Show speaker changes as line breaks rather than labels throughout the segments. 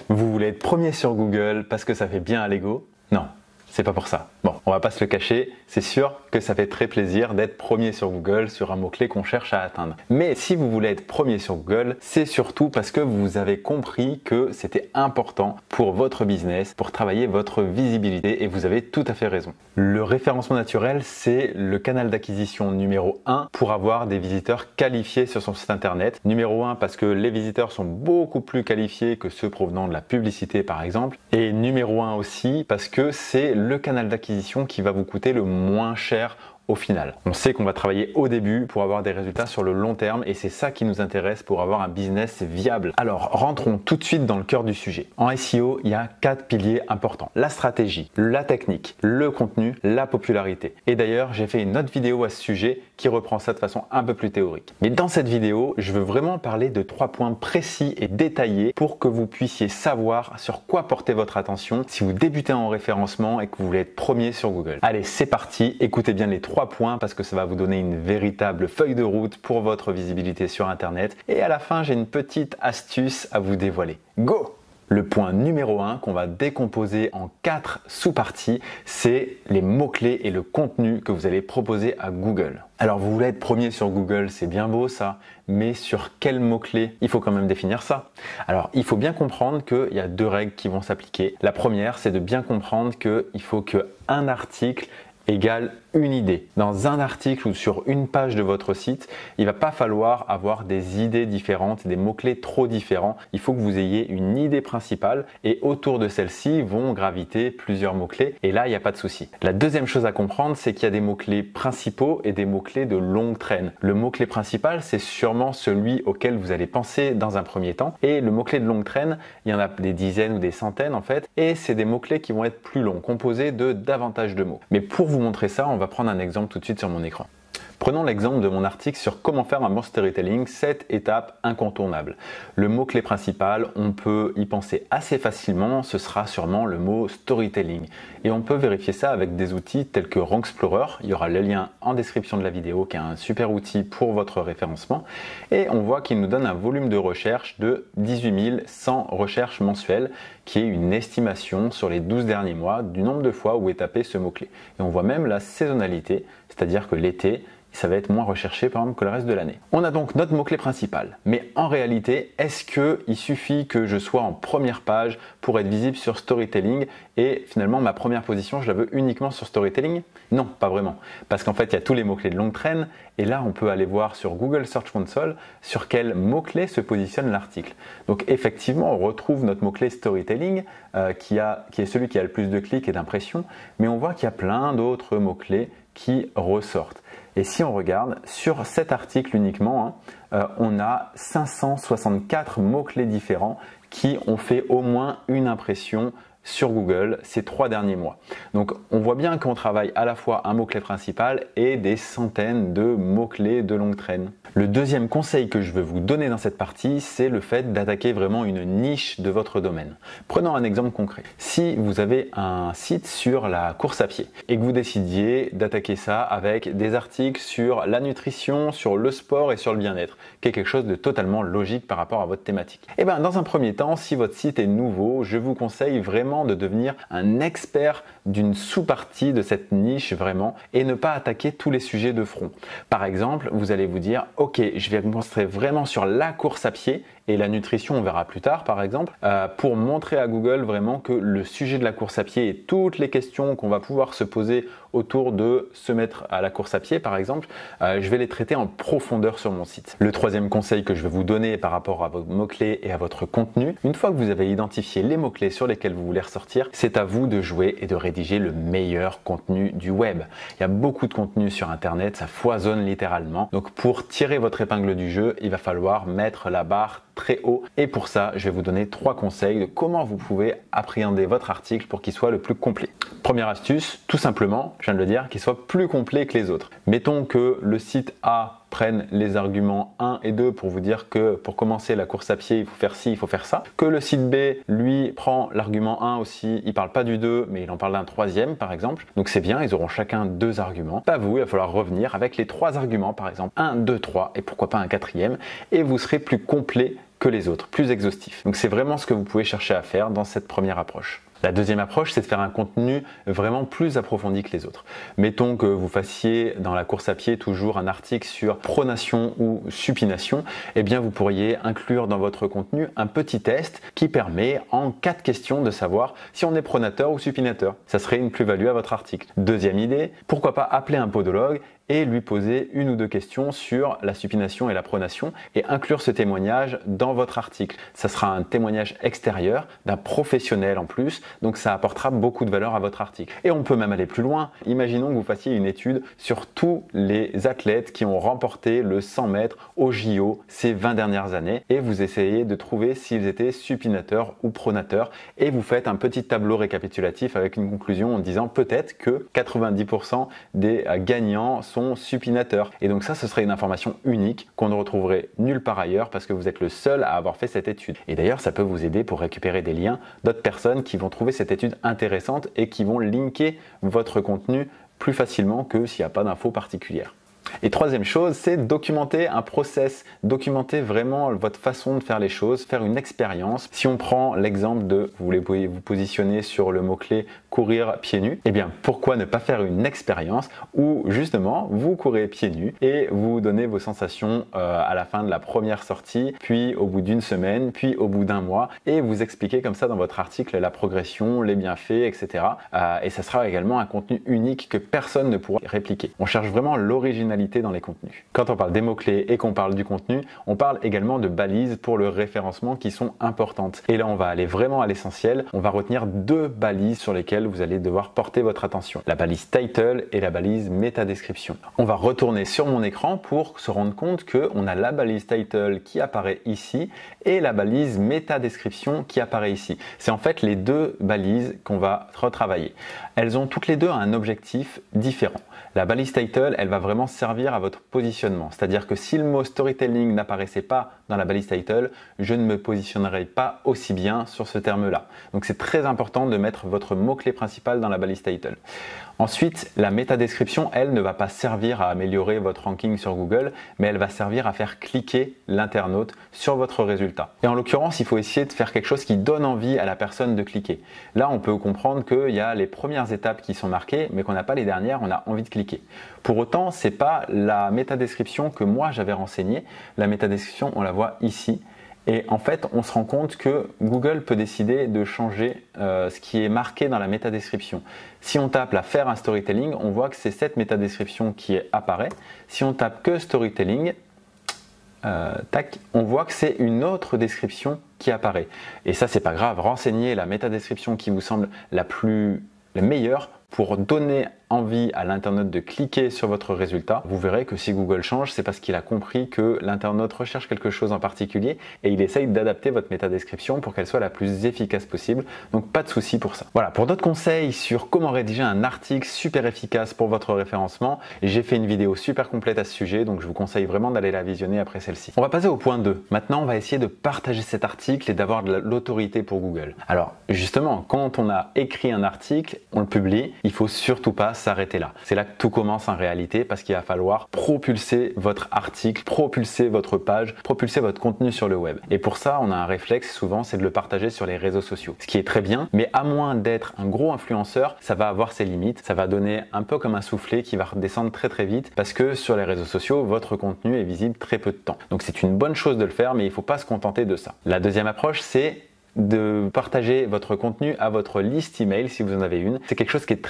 Vous voulez être premier sur Google parce que ça fait bien à l'ego? Non, c'est pas pour ça. Bon, on va pas se le cacher, c'est sûr que ça fait très plaisir d'être premier sur Google sur un mot-clé qu'on cherche à atteindre. Mais si vous voulez être premier sur Google, c'est surtout parce que vous avez compris que c'était important pour votre business, pour travailler votre visibilité, et vous avez tout à fait raison. Le référencement naturel, c'est le canal d'acquisition numéro 1 pour avoir des visiteurs qualifiés sur son site internet. Numéro 1 parce que les visiteurs sont beaucoup plus qualifiés que ceux provenant de la publicité par exemple. Et numéro 1 aussi parce que c'est le canal d'acquisition qui va vous coûter le moins cher au final. On sait qu'on va travailler au début pour avoir des résultats sur le long terme et c'est ça qui nous intéresse pour avoir un business viable. Alors rentrons tout de suite dans le cœur du sujet. En SEO, il y a 4 piliers importants. La stratégie, la technique, le contenu, la popularité. Et d'ailleurs, j'ai fait une autre vidéo à ce sujet qui reprend ça de façon un peu plus théorique. Mais dans cette vidéo, je veux vraiment parler de 3 points précis et détaillés pour que vous puissiez savoir sur quoi porter votre attention si vous débutez en référencement et que vous voulez être premier sur Google. Allez, c'est parti, écoutez bien les 3 points parce que ça va vous donner une véritable feuille de route pour votre visibilité sur Internet. Et à la fin, j'ai une petite astuce à vous dévoiler. Go! Le point numéro 1 qu'on va décomposer en 4 sous-parties, c'est les mots-clés et le contenu que vous allez proposer à Google. Alors vous voulez être premier sur Google, c'est bien beau ça, mais sur quels mots-clés? Il faut quand même définir ça. Alors il faut bien comprendre qu'il y a 2 règles qui vont s'appliquer. La première, c'est de bien comprendre qu'il faut qu'un article égale une idée. Dans un article ou sur une page de votre site, il va pas falloir avoir des idées différentes, des mots-clés trop différents. Il faut que vous ayez une idée principale et autour de celle-ci vont graviter plusieurs mots-clés et là, il n'y a pas de souci. La deuxième chose à comprendre, c'est qu'il y a des mots-clés principaux et des mots-clés de longue traîne. Le mot-clé principal, c'est sûrement celui auquel vous allez penser dans un premier temps et le mot-clé de longue traîne, il y en a des dizaines ou des centaines en fait et c'est des mots-clés qui vont être plus longs, composés de davantage de mots. Mais pour vous montrer ça, on va prendre un exemple tout de suite sur mon écran. Prenons l'exemple de mon article sur comment faire un bon storytelling, 7 étapes incontournables. Le mot-clé principal, on peut y penser assez facilement, ce sera sûrement le mot storytelling. Et on peut vérifier ça avec des outils tels que Rank Explorer. Il y aura le lien en description de la vidéo qui est un super outil pour votre référencement. Et on voit qu'il nous donne un volume de recherche de 18 100 recherches mensuelles, qui est une estimation sur les 12 derniers mois du nombre de fois où est tapé ce mot-clé. Et on voit même la saisonnalité, c'est-à-dire que l'été, ça va être moins recherché par exemple que le reste de l'année. On a donc notre mot-clé principal. Mais en réalité, est-ce qu'il suffit que je sois en première page pour être visible sur Storytelling et finalement ma première position, je la veux uniquement sur Storytelling? Non, pas vraiment. Parce qu'en fait, il y a tous les mots-clés de longue traîne et là, on peut aller voir sur Google Search Console sur quel mot-clé se positionne l'article. Donc effectivement, on retrouve notre mot-clé Storytelling qui est celui qui a le plus de clics et d'impressions, mais on voit qu'il y a plein d'autres mots-clés qui ressortent. Et si on regarde sur cet article uniquement, on a 564 mots-clés différents qui ont fait au moins une impression sur Google ces 3 derniers mois. Donc on voit bien qu'on travaille à la fois un mot-clé principal et des centaines de mots-clés de longue traîne. Le deuxième conseil que je veux vous donner dans cette partie, c'est le fait d'attaquer vraiment une niche de votre domaine. Prenons un exemple concret. Si vous avez un site sur la course à pied et que vous décidiez d'attaquer ça avec des articles sur la nutrition, sur le sport et sur le bien-être, qui est quelque chose de totalement logique par rapport à votre thématique. Et bien dans un premier temps, si votre site est nouveau, je vous conseille vraiment de devenir un expert d'une sous-partie de cette niche vraiment et ne pas attaquer tous les sujets de front. Par exemple, vous allez vous dire ok, je vais me concentrer vraiment sur la course à pied et la nutrition, on verra plus tard par exemple, pour montrer à Google vraiment que le sujet de la course à pied et toutes les questions qu'on va pouvoir se poser autour de se mettre à la course à pied par exemple, je vais les traiter en profondeur sur mon site. Le troisième conseil que je vais vous donner par rapport à vos mots-clés et à votre contenu, une fois que vous avez identifié les mots-clés sur lesquels vous voulez ressortir, c'est à vous de jouer et de rédiger le meilleur contenu du web. Il y a beaucoup de contenu sur Internet, ça foisonne littéralement. Donc pour tirer votre épingle du jeu, il va falloir mettre la barre très haut. Et pour ça, je vais vous donner 3 conseils de comment vous pouvez appréhender votre article pour qu'il soit le plus complet. Première astuce, tout simplement, je viens de le dire, qu'il soit plus complet que les autres. Mettons que le site A prenne les arguments 1 et 2 pour vous dire que pour commencer la course à pied, il faut faire ci, il faut faire ça. Que le site B, lui, prend l'argument 1 aussi, il parle pas du 2, mais il en parle d'un troisième par exemple. Donc c'est bien, ils auront chacun 2 arguments. Pas vous, il va falloir revenir avec les 3 arguments par exemple, 1, 2, 3 et pourquoi pas un quatrième, et vous serez plus complet que les autres, plus exhaustif. Donc c'est vraiment ce que vous pouvez chercher à faire dans cette première approche. La deuxième approche, c'est de faire un contenu vraiment plus approfondi que les autres. Mettons que vous fassiez dans la course à pied toujours un article sur pronation ou supination, eh bien vous pourriez inclure dans votre contenu un petit test qui permet en 4 questions de savoir si on est pronateur ou supinateur. Ça serait une plus-value à votre article. Deuxième idée, pourquoi pas appeler un podologue et lui poser 1 ou 2 questions sur la supination et la pronation et inclure ce témoignage dans votre article. Ça sera un témoignage extérieur d'un professionnel en plus, donc ça apportera beaucoup de valeur à votre article. Et on peut même aller plus loin. Imaginons que vous fassiez une étude sur tous les athlètes qui ont remporté le 100 mètres au JO ces 20 dernières années et vous essayez de trouver s'ils étaient supinateurs ou pronateurs et vous faites un petit tableau récapitulatif avec une conclusion en disant peut-être que 90% des gagnants sont supinateurs. Et donc ça, ce serait une information unique qu'on ne retrouverait nulle part ailleurs parce que vous êtes le seul à avoir fait cette étude. Et d'ailleurs, ça peut vous aider pour récupérer des liens d'autres personnes qui vont trouver cette étude intéressante et qui vont linker votre contenu plus facilement que s'il n'y a pas d'infos particulières. Et troisième chose, c'est documenter un process, documenter vraiment votre façon de faire les choses, faire une expérience. Si on prend l'exemple de, vous voulez vous positionner sur le mot-clé courir pieds nus, eh bien pourquoi ne pas faire une expérience où justement vous courez pieds nus et vous donnez vos sensations à la fin de la première sortie, puis au bout d'une semaine, puis au bout d'un mois et vous expliquez comme ça dans votre article la progression, les bienfaits, etc. Et ça sera également un contenu unique que personne ne pourra répliquer. On cherche vraiment l'originalité dans les contenus. Quand on parle des mots-clés et qu'on parle du contenu, on parle également de balises pour le référencement qui sont importantes. Et là, on va aller vraiment à l'essentiel. On va retenir 2 balises sur lesquelles vous allez devoir porter votre attention. La balise title et la balise métadescription. On va retourner sur mon écran pour se rendre compte qu'on a la balise title qui apparaît ici et la balise métadescription qui apparaît ici. C'est en fait les 2 balises qu'on va retravailler. Elles ont toutes les 2 un objectif différent. La balise title, elle va vraiment servir à votre positionnement. C'est-à-dire que si le mot storytelling n'apparaissait pas dans la balise title, je ne me positionnerai pas aussi bien sur ce terme-là. Donc c'est très important de mettre votre mot-clé principal dans la balise title. Ensuite, la métadescription, elle ne va pas servir à améliorer votre ranking sur Google, mais elle va servir à faire cliquer l'internaute sur votre résultat. Et en l'occurrence, il faut essayer de faire quelque chose qui donne envie à la personne de cliquer. Là, on peut comprendre qu'il y a les premières étapes qui sont marquées, mais qu'on n'a pas les dernières, on a envie de cliquer. Pour autant, ce n'est pas la métadescription que moi j'avais renseignée. La métadescription, on la voit ici. Et en fait, on se rend compte que Google peut décider de changer ce qui est marqué dans la métadescription. Si on tape la faire un storytelling, on voit que c'est cette métadescription qui apparaît. Si on tape que storytelling, on voit que c'est une autre description qui apparaît. Et ça, c'est pas grave. Renseignez la métadescription qui vous semble la meilleure pour donner envie à l'internaute de cliquer sur votre résultat. Vous verrez que si Google change, c'est parce qu'il a compris que l'internaute recherche quelque chose en particulier et il essaye d'adapter votre métadescription pour qu'elle soit la plus efficace possible. Donc pas de souci pour ça. Voilà, pour d'autres conseils sur comment rédiger un article super efficace pour votre référencement, j'ai fait une vidéo super complète à ce sujet, donc je vous conseille vraiment d'aller la visionner après celle-ci. On va passer au point 2. Maintenant, on va essayer de partager cet article et d'avoir de l'autorité pour Google. Alors justement, quand on a écrit un article, on le publie, il faut surtout pas s'arrêter là. C'est là que tout commence en réalité parce qu'il va falloir propulser votre article, propulser votre page, propulser votre contenu sur le web. Et pour ça, on a un réflexe souvent, c'est de le partager sur les réseaux sociaux. Ce qui est très bien, mais à moins d'être un gros influenceur, ça va avoir ses limites. Ça va donner un peu comme un soufflet qui va redescendre très très vite parce que sur les réseaux sociaux, votre contenu est visible très peu de temps. Donc c'est une bonne chose de le faire, mais il ne faut pas se contenter de ça. La deuxième approche, c'est de partager votre contenu à votre liste email si vous en avez une. C'est quelque chose qui est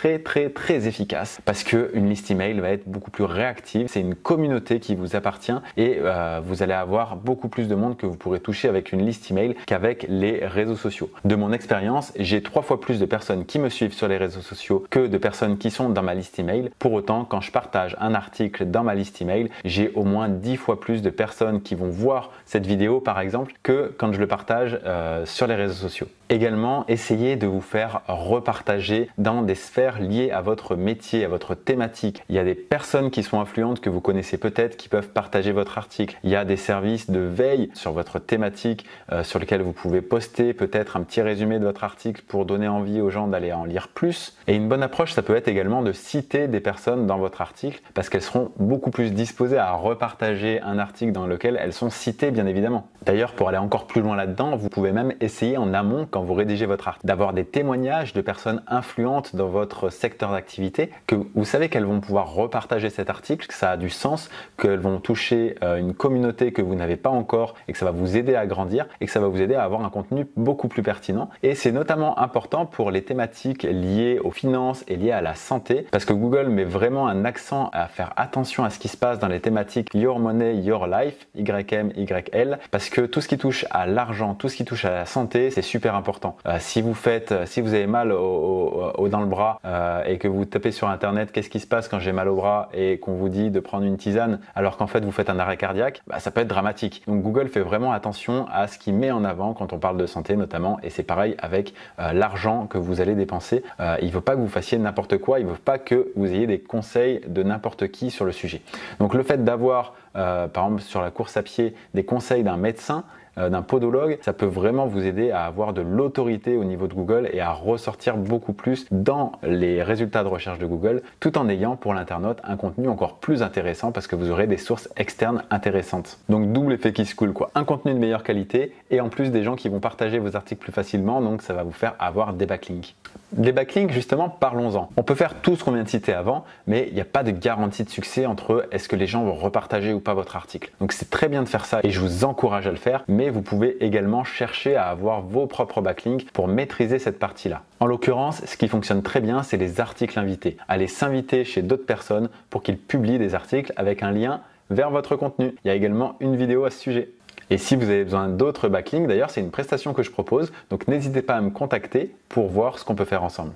très efficace parce qu'une liste email va être beaucoup plus réactive. C'est une communauté qui vous appartient et vous allez avoir beaucoup plus de monde que vous pourrez toucher avec une liste email qu'avec les réseaux sociaux. De mon expérience, j'ai 3 fois plus de personnes qui me suivent sur les réseaux sociaux que de personnes qui sont dans ma liste email. Pour autant, quand je partage un article dans ma liste email, j'ai au moins 10 fois plus de personnes qui vont voir cette vidéo par exemple que quand je le partage sur les les réseaux sociaux. Également, essayez de vous faire repartager dans des sphères liées à votre métier, à votre thématique. Il y a des personnes qui sont influentes que vous connaissez peut-être qui peuvent partager votre article. Il y a des services de veille sur votre thématique sur lesquels vous pouvez poster peut-être un petit résumé de votre article pour donner envie aux gens d'aller en lire plus. Et une bonne approche, ça peut être également de citer des personnes dans votre article parce qu'elles seront beaucoup plus disposées à repartager un article dans lequel elles sont citées bien évidemment. D'ailleurs, pour aller encore plus loin là-dedans, vous pouvez même essayer en amont quand vous rédigez votre article d'avoir des témoignages de personnes influentes dans votre secteur d'activité que vous savez qu'elles vont pouvoir repartager cet article, que ça a du sens, qu'elles vont toucher une communauté que vous n'avez pas encore et que ça va vous aider à grandir et que ça va vous aider à avoir un contenu beaucoup plus pertinent. Et c'est notamment important pour les thématiques liées aux finances et liées à la santé parce que Google met vraiment un accent à faire attention à ce qui se passe dans les thématiques Your Money, Your Life, YM, YL, parce que tout ce qui touche à l'argent, tout ce qui touche à la santé, c'est super important. Si vous avez mal dans le bras et que vous tapez sur internet qu'est-ce qui se passe quand j'ai mal au bras et qu'on vous dit de prendre une tisane alors qu'en fait vous faites un arrêt cardiaque, ça peut être dramatique. Donc Google fait vraiment attention à ce qu'il met en avant quand on parle de santé notamment, et c'est pareil avec l'argent que vous allez dépenser. Il ne veut pas que vous fassiez n'importe quoi, il ne veut pas que vous ayez des conseils de n'importe qui sur le sujet. Donc le fait d'avoir par exemple sur la course à pied des conseils d'un médecin, d'un podologue, ça peut vraiment vous aider à avoir de l'autorité au niveau de Google et à ressortir beaucoup plus dans les résultats de recherche de Google, tout en ayant pour l'internaute un contenu encore plus intéressant parce que vous aurez des sources externes intéressantes. Donc double effet qui se coule quoi, un contenu de meilleure qualité et en plus des gens qui vont partager vos articles plus facilement, donc ça va vous faire avoir des backlinks. Les backlinks justement, parlons-en. On peut faire tout ce qu'on vient de citer avant, mais il n'y a pas de garantie de succès entre est-ce que les gens vont repartager ou pas votre article. Donc c'est très bien de faire ça et je vous encourage à le faire, mais vous pouvez également chercher à avoir vos propres backlinks pour maîtriser cette partie-là. En l'occurrence, ce qui fonctionne très bien, c'est les articles invités. Allez s'inviter chez d'autres personnes pour qu'ils publient des articles avec un lien vers votre contenu. Il y a également une vidéo à ce sujet. Et si vous avez besoin d'autres backlinks, d'ailleurs c'est une prestation que je propose, donc n'hésitez pas à me contacter pour voir ce qu'on peut faire ensemble.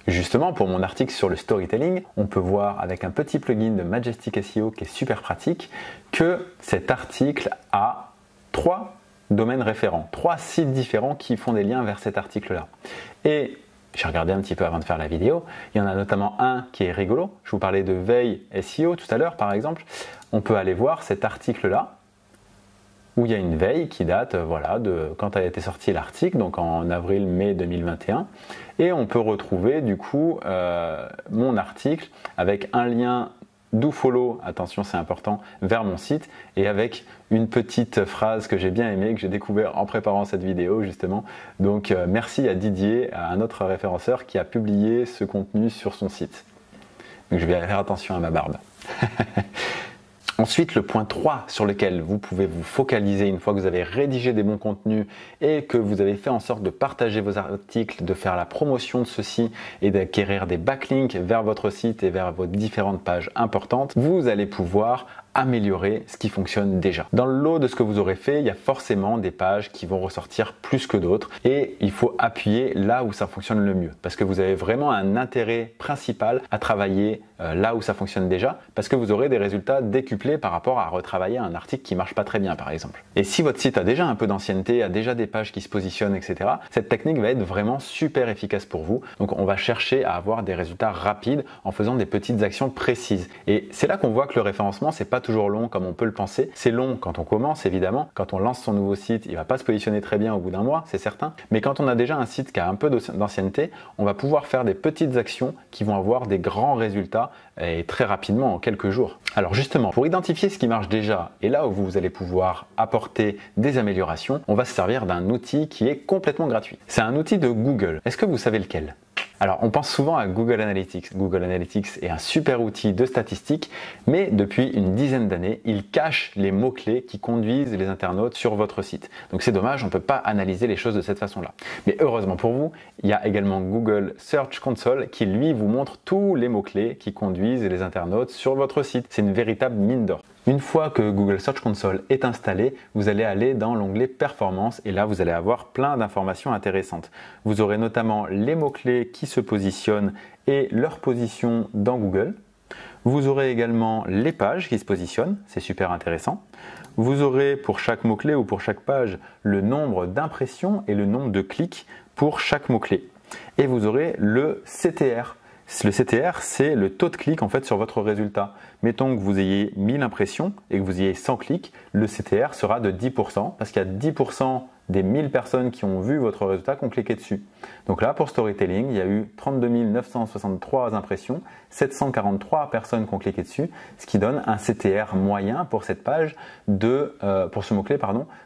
Justement, pour mon article sur le storytelling, on peut voir avec un petit plugin de Majestic SEO qui est super pratique que cet article a 3 domaines référents, 3 sites différents qui font des liens vers cet article-là. Et j'ai regardé un petit peu avant de faire la vidéo, il y en a notamment un qui est rigolo, je vous parlais de veille SEO tout à l'heure par exemple, on peut aller voir cet article-là, où il y a une veille qui date de quand a été sorti l'article, donc en avril-mai 2021. Et on peut retrouver du coup mon article avec un lien dofollow, attention c'est important, vers mon site et avec une petite phrase que j'ai bien aimée, que j'ai découvert en préparant cette vidéo justement. Donc merci à Didier, à un autre référenceur qui a publié ce contenu sur son site. Donc je vais faire attention à ma barbe. Ensuite, le point 3 sur lequel vous pouvez vous focaliser une fois que vous avez rédigé des bons contenus et que vous avez fait en sorte de partager vos articles, de faire la promotion de ceux-ci et d'acquérir des backlinks vers votre site et vers vos différentes pages importantes, vous allez pouvoir améliorer ce qui fonctionne déjà. Dans le lot de ce que vous aurez fait, il y a forcément des pages qui vont ressortir plus que d'autres et il faut appuyer là où ça fonctionne le mieux parce que vous avez vraiment un intérêt principal à travailler là où ça fonctionne déjà parce que vous aurez des résultats décuplés par rapport à retravailler un article qui marche pas très bien par exemple. Et si votre site a déjà un peu d'ancienneté, a déjà des pages qui se positionnent, etc., cette technique va être vraiment super efficace pour vous. Donc on va chercher à avoir des résultats rapides en faisant des petites actions précises. Et c'est là qu'on voit que le référencement, c'est pas toujours long comme on peut le penser. C'est long quand on commence évidemment, quand on lance son nouveau site, il va pas se positionner très bien au bout d'un mois, c'est certain. Mais quand on a déjà un site qui a un peu d'ancienneté, on va pouvoir faire des petites actions qui vont avoir des grands résultats et très rapidement en quelques jours. Alors justement, pour identifier ce qui marche déjà et là où vous allez pouvoir apporter des améliorations, on va se servir d'un outil qui est complètement gratuit. C'est un outil de Google. Est-ce que vous savez lequel ? Alors, on pense souvent à Google Analytics. Google Analytics est un super outil de statistiques, mais depuis une dizaine d'années, il cache les mots-clés qui conduisent les internautes sur votre site. Donc c'est dommage, on ne peut pas analyser les choses de cette façon-là. Mais heureusement pour vous, il y a également Google Search Console qui, lui, vous montre tous les mots-clés qui conduisent les internautes sur votre site. C'est une véritable mine d'or. Une fois que Google Search Console est installé, vous allez aller dans l'onglet Performance et là vous allez avoir plein d'informations intéressantes. Vous aurez notamment les mots-clés qui se positionnent et leur position dans Google. Vous aurez également les pages qui se positionnent, c'est super intéressant. vous aurez pour chaque mot-clé ou pour chaque page le nombre d'impressions et le nombre de clics pour chaque mot-clé. Et vous aurez le CTR. Le CTR, c'est le taux de clic en fait sur votre résultat. Mettons que vous ayez 1000 impressions et que vous ayez 100 clics, le CTR sera de 10% parce qu'il y a 10% des 1000 personnes qui ont vu votre résultat qui ont cliqué dessus. Donc là, pour Storytelling, il y a eu 32 963 impressions, 743 personnes qui ont cliqué dessus, ce qui donne un CTR moyen pour cette page pour ce mot-clé,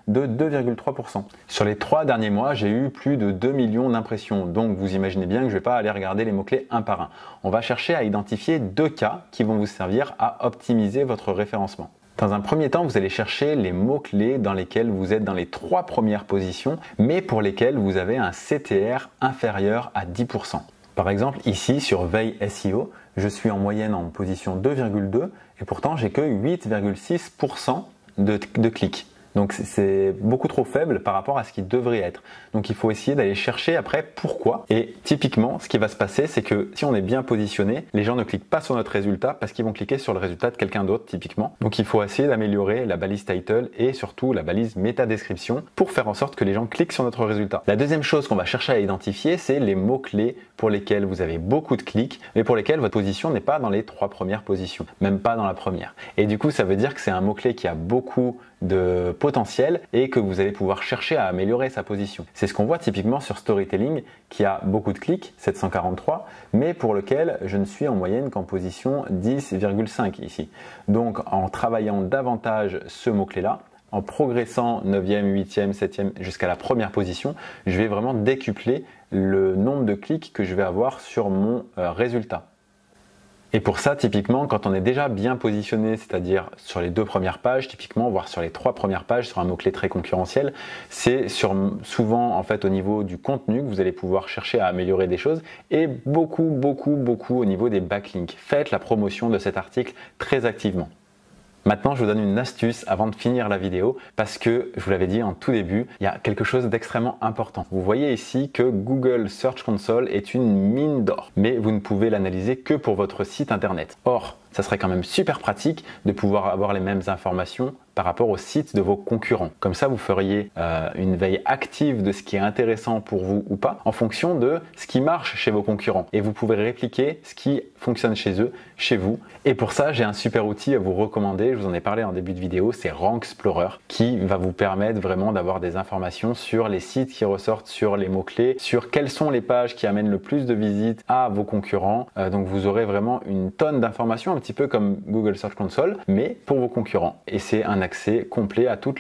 de 2,3%. Sur les 3 derniers mois, j'ai eu plus de 2 millions d'impressions. Donc vous imaginez bien que je ne vais pas aller regarder les mots-clés un par un. On va chercher à identifier 2 cas qui vont vous servir à optimiser votre référencement. Dans un premier temps, vous allez chercher les mots-clés dans lesquels vous êtes dans les 3 premières positions, mais pour lesquels vous avez un CTR inférieur à 10%. Par exemple, ici sur Veille SEO, je suis en moyenne en position 2,2 et pourtant j'ai que 8,6% de clics. Donc c'est beaucoup trop faible par rapport à ce qui devrait être. Donc il faut essayer d'aller chercher après pourquoi. Et typiquement, ce qui va se passer, c'est que si on est bien positionné, les gens ne cliquent pas sur notre résultat parce qu'ils vont cliquer sur le résultat de quelqu'un d'autre typiquement. Donc il faut essayer d'améliorer la balise title et surtout la balise métadescription pour faire en sorte que les gens cliquent sur notre résultat. La deuxième chose qu'on va chercher à identifier, c'est les mots-clés pour lesquels vous avez beaucoup de clics, mais pour lesquels votre position n'est pas dans les 3 premières positions, même pas dans la première. Et du coup, ça veut dire que c'est un mot-clé qui a beaucoup de potentiel et que vous allez pouvoir chercher à améliorer sa position. C'est ce qu'on voit typiquement sur Storytelling qui a beaucoup de clics, 743, mais pour lequel je ne suis en moyenne qu'en position 10,5 ici. Donc en travaillant davantage ce mot-clé-là, en progressant 9e, 8e, 7e jusqu'à la première position, je vais vraiment décupler le nombre de clics que je vais avoir sur mon résultat. Et pour ça, typiquement, quand on est déjà bien positionné, c'est-à-dire sur les 2 premières pages, typiquement, voire sur les 3 premières pages, sur un mot-clé très concurrentiel, c'est souvent en fait au niveau du contenu que vous allez pouvoir chercher à améliorer des choses et beaucoup au niveau des backlinks. Faites la promotion de cet article très activement. Maintenant, je vous donne une astuce avant de finir la vidéo parce que, je vous l'avais dit en tout début, il y a quelque chose d'extrêmement important. Vous voyez ici que Google Search Console est une mine d'or, mais vous ne pouvez l'analyser que pour votre site internet. Or, ça serait quand même super pratique de pouvoir avoir les mêmes informations par rapport au site de vos concurrents. Comme ça, vous feriez une veille active de ce qui est intéressant pour vous ou pas en fonction de ce qui marche chez vos concurrents. Et vous pouvez répliquer ce qui fonctionne chez eux, chez vous. Et pour ça, j'ai un super outil à vous recommander. Je vous en ai parlé en début de vidéo, c'est Rank Explorer qui va vous permettre vraiment d'avoir des informations sur les sites qui ressortent sur les mots-clés, sur quelles sont les pages qui amènent le plus de visites à vos concurrents. Donc vous aurez vraiment une tonne d'informations, un petit peu comme Google Search Console, mais pour vos concurrents. Et c'est un accès complet à tous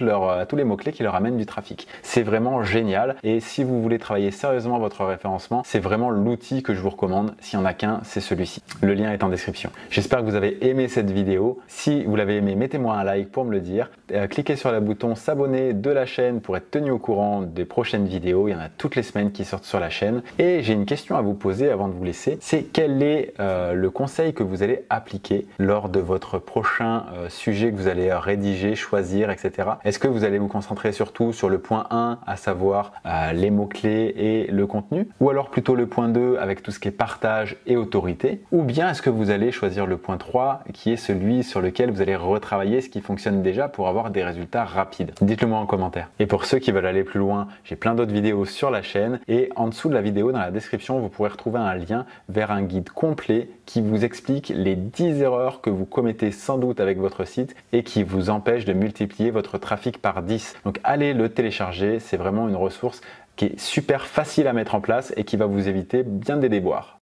les mots-clés qui leur amènent du trafic. C'est vraiment génial et si vous voulez travailler sérieusement votre référencement, c'est vraiment l'outil que je vous recommande. S'il n'y en a qu'un, c'est celui-ci. Le lien est en description. J'espère que vous avez aimé cette vidéo. Si vous l'avez aimé, mettez-moi un like pour me le dire. Cliquez sur le bouton s'abonner de la chaîne pour être tenu au courant des prochaines vidéos. Il y en a toutes les semaines qui sortent sur la chaîne. Et j'ai une question à vous poser avant de vous laisser. C'est quel est le conseil que vous allez appliquer lors de votre prochain sujet que vous allez rédiger, choisir, etc. Est-ce que vous allez vous concentrer surtout sur le point 1, à savoir les mots-clés et le contenu, ou alors plutôt le point 2 avec tout ce qui est partage et autorité, ou bien est-ce que vous allez choisir le point 3 qui est celui sur lequel vous allez retravailler ce qui fonctionne déjà pour avoir des résultats rapides? Dites-le moi en commentaire. Et pour ceux qui veulent aller plus loin, j'ai plein d'autres vidéos sur la chaîne et en dessous de la vidéo, dans la description, vous pourrez retrouver un lien vers un guide complet qui vous explique les 10 erreurs que vous commettez sans doute avec votre site et qui vous empêchent de multiplier votre trafic par 10. Donc allez le télécharger, c'est vraiment une ressource qui est super facile à mettre en place et qui va vous éviter bien des déboires.